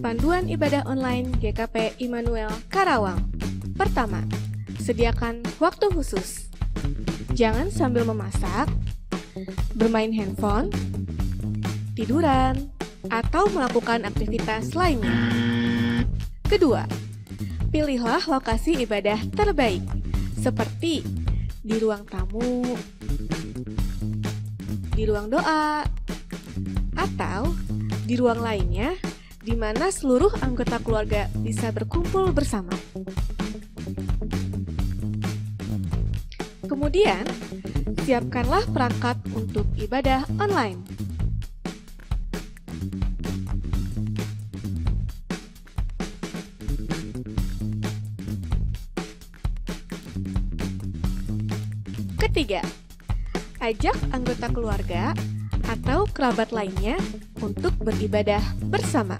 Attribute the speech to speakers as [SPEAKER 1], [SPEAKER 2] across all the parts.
[SPEAKER 1] Panduan Ibadah Online GKP Immanuel Karawang. Pertama, sediakan waktu khusus. Jangan sambil memasak, bermain handphone, tiduran, atau melakukan aktivitas lainnya. Kedua, pilihlah lokasi ibadah terbaik, seperti di ruang tamu, di ruang doa, atau di ruang lainnya di mana seluruh anggota keluarga bisa berkumpul bersama. Kemudian, siapkanlah perangkat untuk ibadah online. Ketiga, ajak anggota keluarga atau kerabat lainnya untuk beribadah bersama.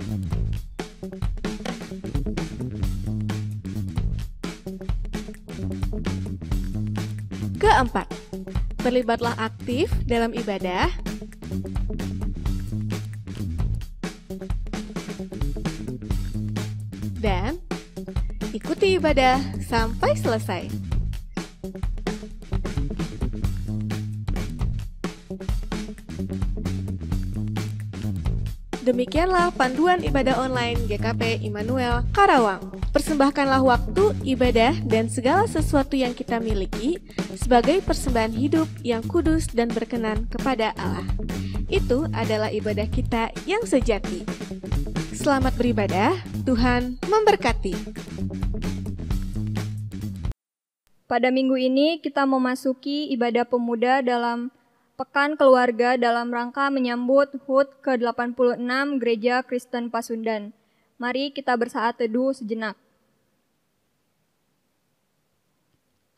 [SPEAKER 1] Keempat, terlibatlah aktif dalam ibadah. Dan ikuti ibadah sampai selesai. Demikianlah panduan ibadah online GKP Immanuel Karawang. Persembahkanlah waktu, ibadah, dan segala sesuatu yang kita miliki sebagai persembahan hidup yang kudus dan berkenan kepada Allah. Itu adalah ibadah kita yang sejati. Selamat beribadah, Tuhan memberkati.
[SPEAKER 2] Pada minggu ini kita memasuki ibadah pemuda dalam Pekan Keluarga dalam rangka menyambut HUT ke-86 Gereja Kristen Pasundan. Mari kita bersaat teduh sejenak.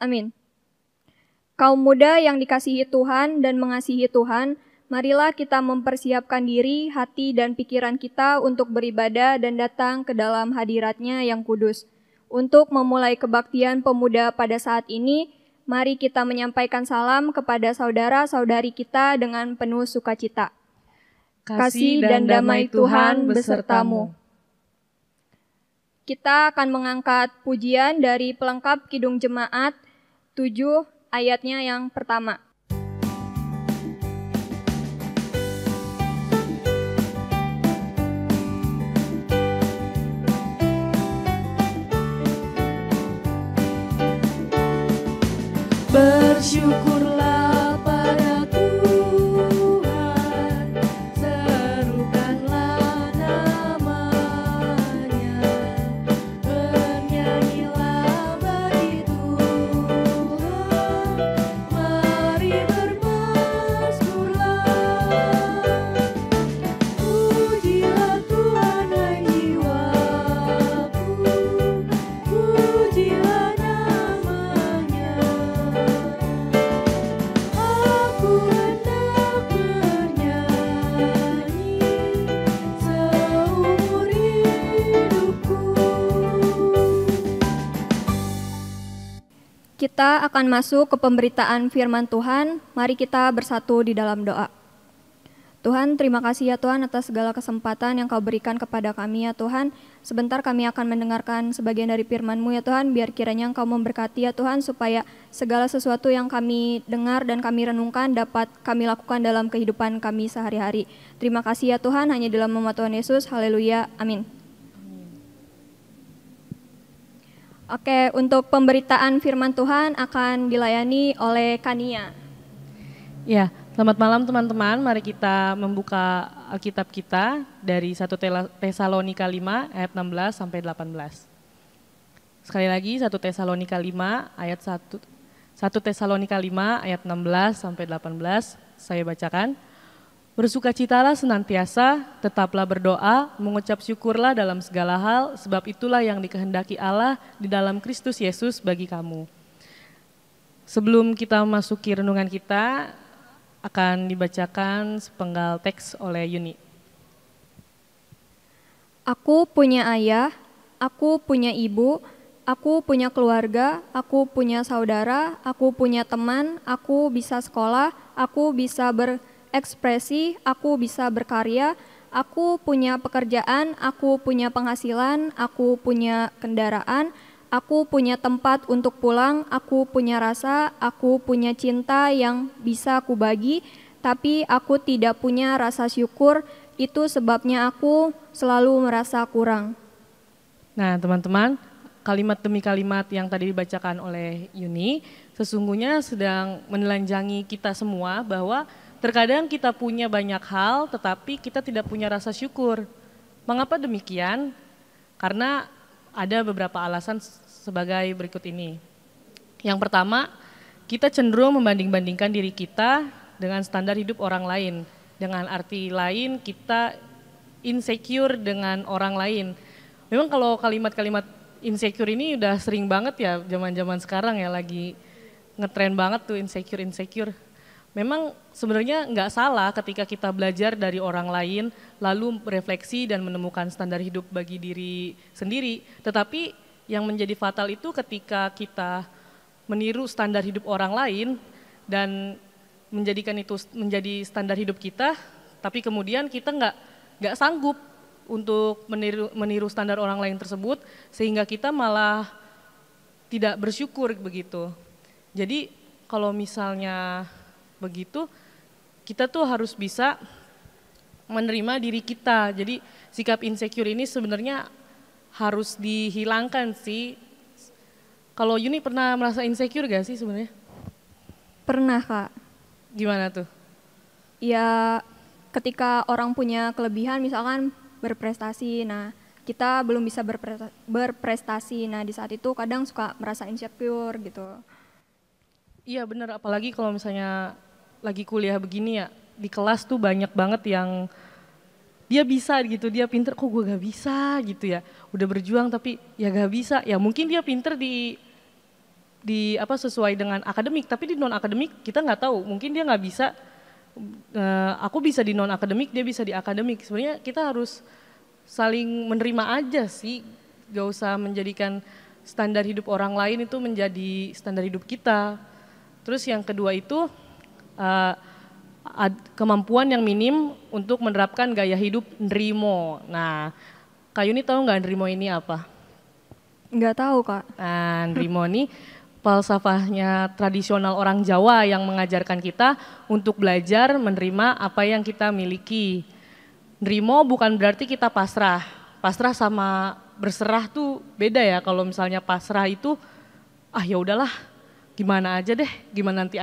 [SPEAKER 2] Amin. Kaum muda yang dikasihi Tuhan dan mengasihi Tuhan, marilah kita mempersiapkan diri, hati, dan pikiran kita untuk beribadah dan datang ke dalam hadirat-Nya yang kudus. Untuk memulai kebaktian pemuda pada saat ini, mari kita menyampaikan salam kepada saudara-saudari kita dengan penuh sukacita. Kasih dan damai Tuhan besertamu. Kita akan mengangkat pujian dari pelengkap Kidung Jemaat 7 ayatnya yang pertama.
[SPEAKER 3] Bersyukurlah pada Tuhan, serukanlah nama-Nya, bernyanyilah bagi Tuhan, mari bermasmurlah. Pujilah Tuhan hai jiwaku, pujilah nama-Nya. Aku hendak bernyanyi seumur hidupku.
[SPEAKER 2] Kita akan masuk ke pemberitaan firman Tuhan. Mari kita bersatu di dalam doa. Tuhan, terima kasih ya Tuhan atas segala kesempatan yang Kau berikan kepada kami ya Tuhan. Sebentar kami akan mendengarkan sebagian dari firman-Mu ya Tuhan, biar kiranya Engkau memberkati ya Tuhan, supaya segala sesuatu yang kami dengar dan kami renungkan dapat kami lakukan dalam kehidupan kami sehari-hari. Terima kasih ya Tuhan, hanya dalam nama Tuhan Yesus, haleluya, amin. Oke, untuk pemberitaan firman Tuhan akan dilayani oleh Kania.
[SPEAKER 4] Ya, selamat malam teman-teman. Mari kita membuka Alkitab kita dari 1 Tesalonika 5 ayat 16 sampai 18. Sekali lagi 1 Tesalonika 5 ayat 1 Tesalonika 5 ayat 16 sampai 18 saya bacakan. Bersukacitalah senantiasa, tetaplah berdoa, mengucap syukurlah dalam segala hal, sebab itulah yang dikehendaki Allah di dalam Kristus Yesus bagi kamu. Sebelum kita memasuki renungan kita, akan dibacakan sepenggal teks oleh Yuni.
[SPEAKER 2] Aku punya ayah, aku punya ibu, aku punya keluarga, aku punya saudara, aku punya teman, aku bisa sekolah, aku bisa berekspresi, aku bisa berkarya, Aku punya pekerjaan, aku punya penghasilan, aku punya kendaraan, aku punya tempat untuk pulang, aku punya rasa, aku punya cinta yang bisa aku bagi, tapi aku tidak punya rasa syukur. Itu sebabnya aku selalu merasa kurang.
[SPEAKER 4] Nah, teman-teman, kalimat demi kalimat yang tadi dibacakan oleh Yuni sesungguhnya sedang menelanjangi kita semua bahwa terkadang kita punya banyak hal tetapi kita tidak punya rasa syukur. Mengapa demikian? Karena ada beberapa alasan sebagai berikut ini. Yang pertama, kita cenderung membanding-bandingkan diri kita dengan standar hidup orang lain. Dengan arti lain, kita insecure dengan orang lain. Memang kalau kalimat-kalimat insecure ini udah sering banget ya zaman-zaman sekarang ya, lagi ngetren banget tuh insecure. Memang sebenarnya nggak salah ketika kita belajar dari orang lain lalu refleksi dan menemukan standar hidup bagi diri sendiri. Tetapi yang menjadi fatal itu ketika kita meniru standar hidup orang lain dan menjadikan itu menjadi standar hidup kita, tapi kemudian kita nggak sanggup untuk meniru standar orang lain tersebut sehingga kita malah tidak bersyukur begitu. Jadi kalau misalnya begitu, kita tuh harus bisa menerima diri kita. Jadi sikap insecure ini sebenarnya harus dihilangkan sih. Kalau Yuni pernah merasa insecure gak sih sebenarnya?
[SPEAKER 2] Pernah, Kak.
[SPEAKER 4] Gimana tuh?
[SPEAKER 2] Ya ketika orang punya kelebihan misalkan berprestasi, nah kita belum bisa berprestasi, nah di saat itu kadang suka merasa insecure gitu.
[SPEAKER 4] Iya benar, apalagi kalau misalnya lagi kuliah begini ya, di kelas tuh banyak banget yang dia bisa gitu, dia pinter, kok gue gak bisa gitu ya. Udah berjuang tapi ya gak bisa, ya mungkin dia pinter di apa sesuai dengan akademik, tapi di non akademik kita nggak tahu, mungkin dia nggak bisa. Aku bisa di non akademik, dia bisa di akademik. Sebenarnya kita harus saling menerima aja sih, gak usah menjadikan standar hidup orang lain itu menjadi standar hidup kita. Terus yang kedua itu kemampuan yang minim untuk menerapkan gaya hidup Nrimo. Nah, Kak Yuni tahu nggak Nrimo ini apa?
[SPEAKER 2] Nggak tahu, Kak.
[SPEAKER 4] Nah, Nrimo ini falsafahnya tradisional orang Jawa yang mengajarkan kita untuk belajar menerima apa yang kita miliki. Nrimo bukan berarti kita pasrah. Pasrah sama berserah tuh beda ya. Kalau misalnya pasrah itu, ya udahlah, gimana nanti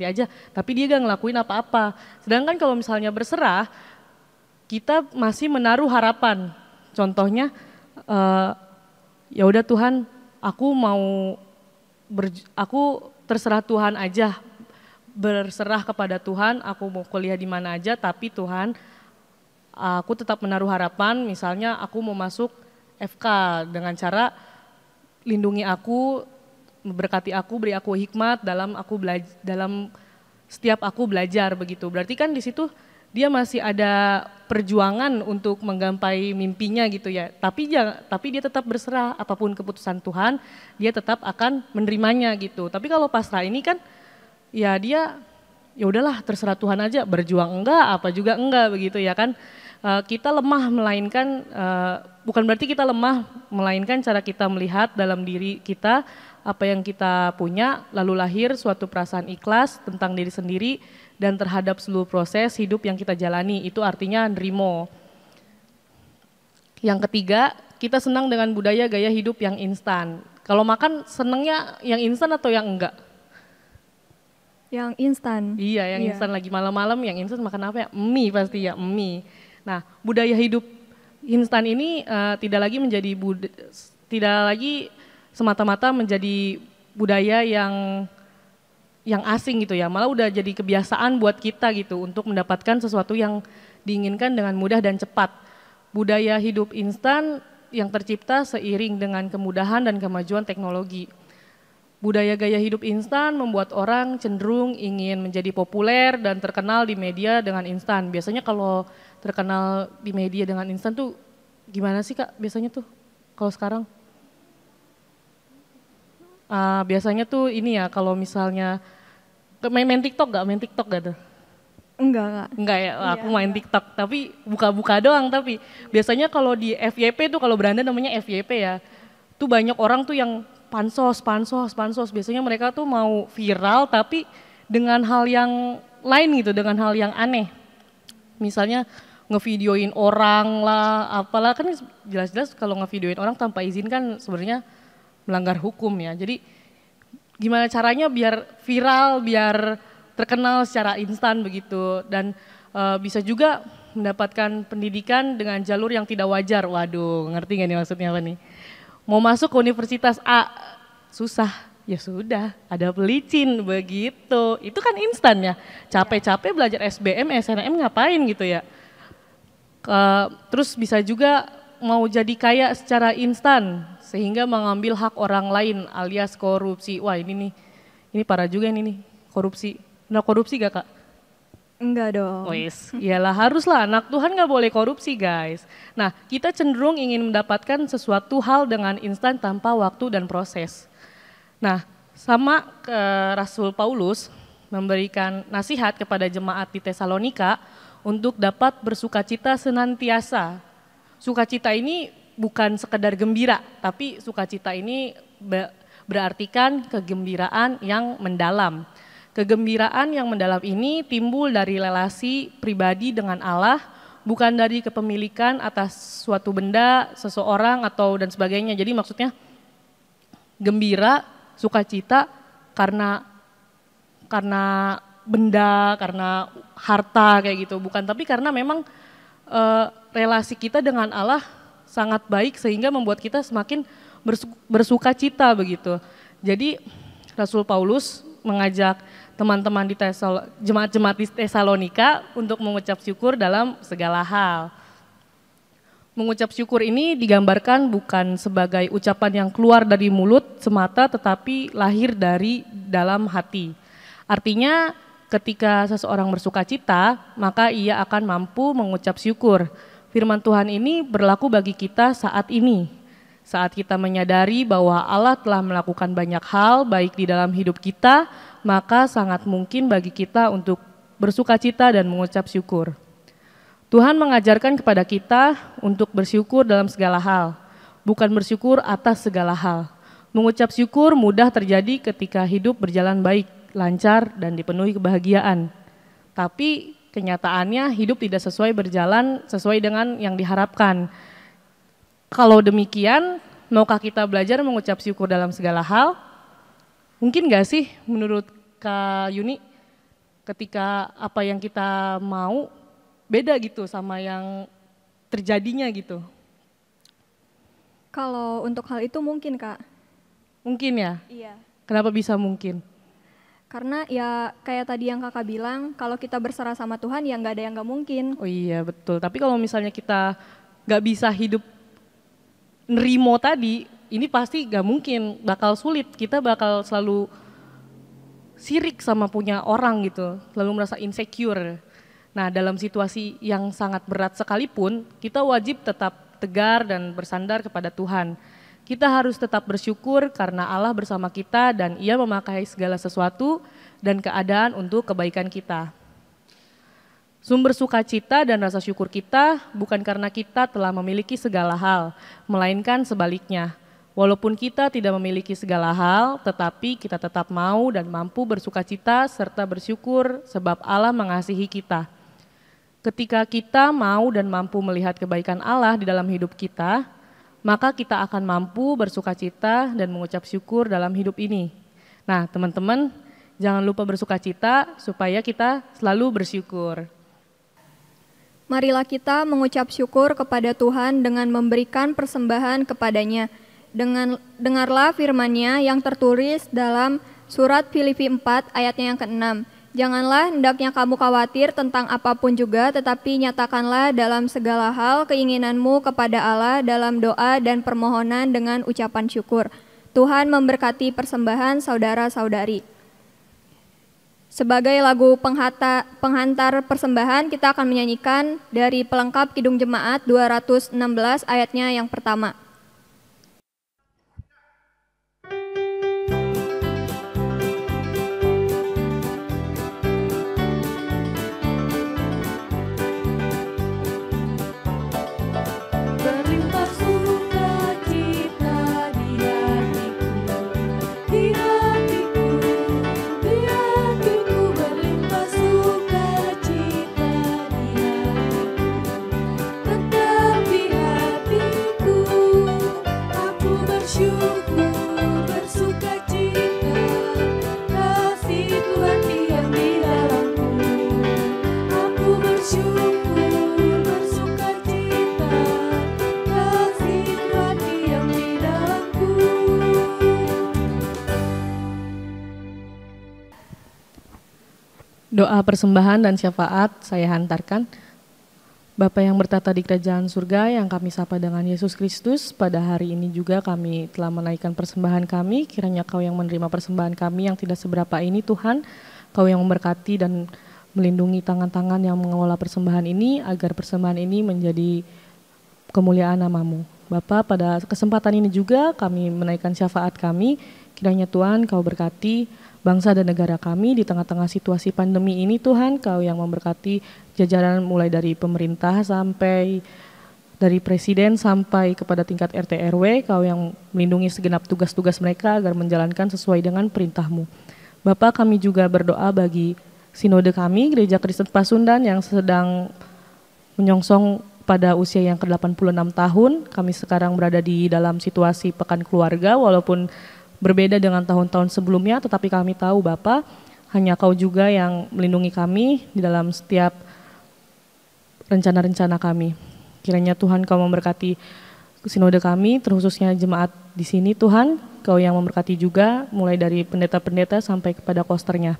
[SPEAKER 4] aja. Tapi dia gak ngelakuin apa-apa. Sedangkan kalau misalnya berserah, kita masih menaruh harapan. Contohnya, ya udah Tuhan, aku terserah Tuhan aja, berserah kepada Tuhan, aku mau kuliah di mana aja, tapi Tuhan, aku tetap menaruh harapan, misalnya aku mau masuk FK dengan cara lindungi aku, berkati aku, beri aku hikmat dalam setiap aku belajar begitu. Berarti kan di situ dia masih ada perjuangan untuk menggapai mimpinya gitu ya. Tapi dia tetap berserah, apapun keputusan Tuhan, dia tetap akan menerimanya gitu. Tapi kalau pasrah ini kan ya dia ya udahlah terserah Tuhan aja, berjuang enggak, apa juga enggak begitu ya kan. Kita lemah melainkan bukan berarti kita lemah, melainkan cara kita melihat dalam diri kita apa yang kita punya, lalu lahir suatu perasaan ikhlas tentang diri sendiri dan terhadap seluruh proses hidup yang kita jalani. Itu artinya Nrimo. Yang ketiga, kita senang dengan budaya gaya hidup yang instan. Kalau makan senangnya yang instan atau yang enggak?
[SPEAKER 2] Yang instan.
[SPEAKER 4] Iya, yang instan lagi malam-malam, yang instan makan apa ya? Mie pasti ya, mie. Nah, budaya hidup instan ini tidak lagi semata-mata menjadi budaya yang asing gitu ya, malah udah jadi kebiasaan buat kita gitu untuk mendapatkan sesuatu yang diinginkan dengan mudah dan cepat. Budaya hidup instan yang tercipta seiring dengan kemudahan dan kemajuan teknologi. Budaya gaya hidup instan membuat orang cenderung ingin menjadi populer dan terkenal di media dengan instan. Biasanya kalau terkenal di media dengan instan tuh gimana sih Kak biasanya tuh kalau sekarang? Biasanya tuh ini ya kalau misalnya main TikTok gak tuh?
[SPEAKER 2] Enggak.
[SPEAKER 4] Enggak ya, aku main TikTok, tapi buka-buka doang. Tapi biasanya kalau di FYP tuh, kalau beranda namanya FYP ya, tuh banyak orang tuh yang pansos. Biasanya mereka tuh mau viral tapi dengan hal yang lain gitu, dengan hal yang aneh. Misalnya ngevideoin orang lah, apalah, kan jelas-jelas kalau ngevideoin orang tanpa izin kan sebenarnya melanggar hukum ya. Jadi gimana caranya biar viral, biar terkenal secara instan begitu, dan bisa juga mendapatkan pendidikan dengan jalur yang tidak wajar. Waduh, ngerti gak nih maksudnya apa nih? Mau masuk ke universitas A, susah, ya sudah, ada pelicin begitu. Itu kan instan ya, capek-capek belajar SBM, SNM ngapain gitu ya. Terus bisa juga mau jadi kaya secara instan, sehingga mengambil hak orang lain alias korupsi. Wah ini parah juga ini korupsi. Nah korupsi gak Kak?
[SPEAKER 2] Enggak dong.
[SPEAKER 4] Wes, iyalah haruslah, anak Tuhan gak boleh korupsi guys. Nah kita cenderung ingin mendapatkan sesuatu hal dengan instan tanpa waktu dan proses. Nah sama Rasul Paulus memberikan nasihat kepada jemaat di Tesalonika untuk dapat bersukacita senantiasa. Sukacita ini bukan sekedar gembira, tapi sukacita ini berartikan kegembiraan yang mendalam. Kegembiraan yang mendalam ini timbul dari relasi pribadi dengan Allah, bukan dari kepemilikan atas suatu benda, seseorang atau dan sebagainya. Jadi maksudnya gembira, sukacita karena benda, karena harta kayak gitu, bukan, tapi karena memang relasi kita dengan Allah sangat baik sehingga membuat kita semakin bersukacita begitu. Jadi Rasul Paulus mengajak teman-teman di jemaat-jemaat di Tesalonika untuk mengucap syukur dalam segala hal. Mengucap syukur ini digambarkan bukan sebagai ucapan yang keluar dari mulut semata, tetapi lahir dari dalam hati. Artinya ketika seseorang bersukacita, maka ia akan mampu mengucap syukur. Firman Tuhan ini berlaku bagi kita saat ini. Saat kita menyadari bahwa Allah telah melakukan banyak hal baik di dalam hidup kita, maka sangat mungkin bagi kita untuk bersukacita dan mengucap syukur. Tuhan mengajarkan kepada kita untuk bersyukur dalam segala hal, bukan bersyukur atas segala hal. Mengucap syukur mudah terjadi ketika hidup berjalan baik, lancar, dan dipenuhi kebahagiaan. Tapi kenyataannya hidup tidak berjalan sesuai dengan yang diharapkan. Kalau demikian, maukah kita belajar mengucap syukur dalam segala hal? Mungkin gak sih menurut Kak Yuni, ketika apa yang kita mau beda gitu sama yang terjadinya gitu?
[SPEAKER 2] Kalau untuk hal itu mungkin Kak.
[SPEAKER 4] Mungkin ya?
[SPEAKER 2] Iya.
[SPEAKER 4] Kenapa bisa mungkin?
[SPEAKER 2] Karena ya kayak tadi yang Kakak bilang, kalau kita berserah sama Tuhan ya nggak ada yang nggak mungkin.
[SPEAKER 4] Oh iya betul, tapi kalau misalnya kita nggak bisa hidup nerimo tadi, ini pasti gak mungkin, bakal sulit. Kita bakal selalu sirik sama punya orang gitu, selalu merasa insecure. Nah dalam situasi yang sangat berat sekalipun, kita wajib tetap tegar dan bersandar kepada Tuhan. Kita harus tetap bersyukur karena Allah bersama kita dan Ia memakai segala sesuatu dan keadaan untuk kebaikan kita. Sumber sukacita dan rasa syukur kita bukan karena kita telah memiliki segala hal, melainkan sebaliknya. Walaupun kita tidak memiliki segala hal, tetapi kita tetap mau dan mampu bersukacita serta bersyukur sebab Allah mengasihi kita. Ketika kita mau dan mampu melihat kebaikan Allah di dalam hidup kita, maka kita akan mampu bersukacita dan mengucap syukur dalam hidup ini. Nah teman-teman, jangan lupa bersukacita supaya kita selalu bersyukur.
[SPEAKER 2] Marilah kita mengucap syukur kepada Tuhan dengan memberikan persembahan kepadanya. Dengarlah firman-Nya yang tertulis dalam surat Filipi 4 ayatnya yang ke-6. Janganlah hendaknya kamu khawatir tentang apapun juga, tetapi nyatakanlah dalam segala hal keinginanmu kepada Allah dalam doa dan permohonan dengan ucapan syukur. Tuhan memberkati persembahan saudara-saudari. Sebagai lagu penghantar persembahan, kita akan menyanyikan dari pelengkap Kidung Jemaat 216 ayatnya yang pertama.
[SPEAKER 3] bersyukur, bersukacita, kasih Tuhan diam di dalamku.
[SPEAKER 4] Doa persembahan dan syafaat saya hantarkan. Bapa yang bertata di kerajaan surga yang kami sapa dengan Yesus Kristus, pada hari ini juga kami telah menaikkan persembahan kami. Kiranya Kau yang menerima persembahan kami yang tidak seberapa ini Tuhan, Kau yang memberkati dan melindungi tangan-tangan yang mengelola persembahan ini, agar persembahan ini menjadi kemuliaan nama-Mu. Bapa, pada kesempatan ini juga kami menaikkan syafaat kami. Kiranya Tuhan Kau berkati bangsa dan negara kami di tengah-tengah situasi pandemi ini Tuhan. Kau yang memberkati jajaran mulai dari pemerintah sampai dari presiden sampai kepada tingkat RT RW. Kau yang melindungi segenap tugas-tugas mereka agar menjalankan sesuai dengan perintah-Mu. Bapa, kami juga berdoa bagi sinode kami, Gereja Kristen Pasundan yang sedang menyongsong pada usia yang ke-86 tahun. Kami sekarang berada di dalam situasi pekan keluarga, walaupun berbeda dengan tahun-tahun sebelumnya, tetapi kami tahu Bapa, hanya Kau juga yang melindungi kami di dalam setiap rencana-rencana kami. Kiranya Tuhan Kau memberkati sinode kami, terkhususnya jemaat di sini Tuhan. Kau yang memberkati juga mulai dari pendeta-pendeta sampai kepada kosternya.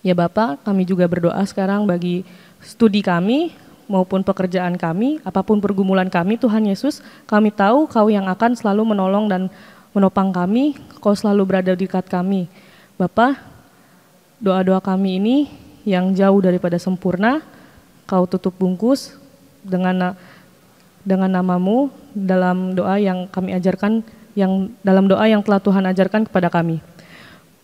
[SPEAKER 4] Ya Bapa, kami juga berdoa sekarang bagi studi kami maupun pekerjaan kami, apapun pergumulan kami Tuhan Yesus, kami tahu Kau yang akan selalu menolong dan menopang kami, Kau selalu berada di dekat kami. Bapa, doa-doa kami ini yang jauh daripada sempurna, Kau tutup bungkus dengan nama-Mu dalam doa yang kami ajarkan, yang dalam doa yang telah Tuhan ajarkan kepada kami.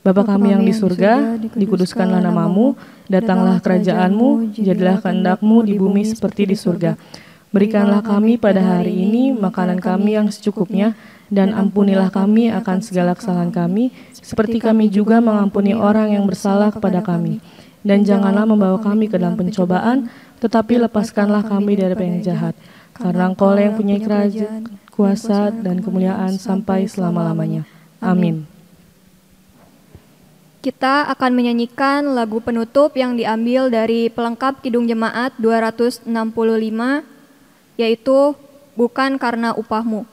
[SPEAKER 4] Bapa kami yang di surga, dikuduskanlah nama-Mu, datanglah kerajaan-Mu, jadilah kehendak-Mu di bumi seperti di surga. Berikanlah kami pada hari ini makanan kami yang secukupnya, dan ampunilah kami akan segala kesalahan kami, seperti kami juga mengampuni orang yang bersalah kepada kami. Dan janganlah membawa kami ke dalam pencobaan, tetapi lepaskanlah kami dari yang jahat. Karena Engkau yang punya kerajaan, kuasa, dan kemuliaan sampai selama-lamanya. Amin.
[SPEAKER 2] Kita akan menyanyikan lagu penutup yang diambil dari pelengkap Kidung Jemaat 265, yaitu Bukan Karena Upahmu.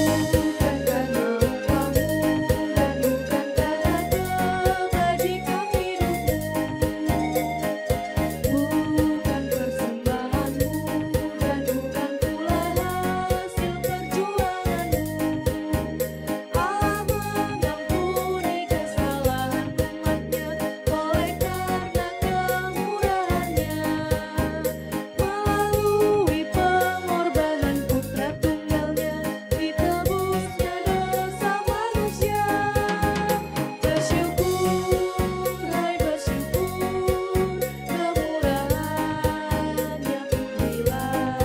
[SPEAKER 3] Bukan karena upahmu dan bukan karena kebajikan hidupmu, bukan persembahanmu dan bukan pula hasil perjuanganmu. Allah mengampuni kesalahan umatnya oleh karena kemurahannya. Melalui pengorbanan putra tunggalnya, ditebusnya dosa manusia. Bersyukur, hai bersyukur, kemurahannya pujilah.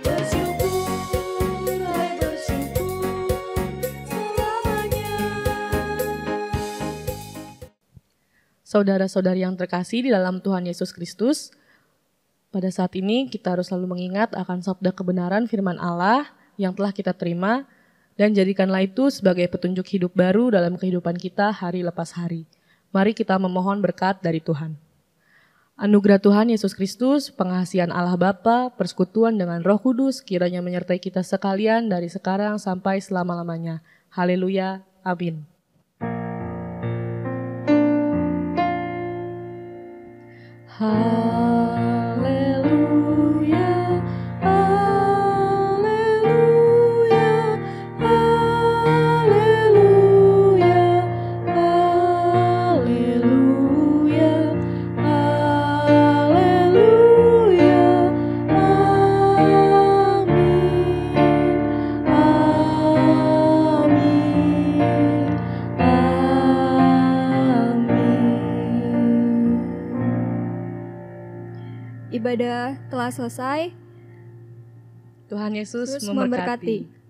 [SPEAKER 3] Bersyukur, hai bersyukur, selamanya.
[SPEAKER 4] Saudara-saudari yang terkasih di dalam Tuhan Yesus Kristus, pada saat ini kita harus selalu mengingat akan sabda kebenaran firman Allah yang telah kita terima, dan jadikanlah itu sebagai petunjuk hidup baru dalam kehidupan kita hari lepas hari. Mari kita memohon berkat dari Tuhan. Anugerah Tuhan Yesus Kristus, pengasihan Allah Bapa, persekutuan dengan Roh Kudus, kiranya menyertai kita sekalian dari sekarang sampai selama-lamanya. Haleluya. Amin. Haleluya, haleluya, haleluya, haleluya, haleluya,
[SPEAKER 2] Ibadah telah selesai.
[SPEAKER 4] Tuhan Yesus
[SPEAKER 2] Yesus
[SPEAKER 4] memberkati.
[SPEAKER 2] memberkati.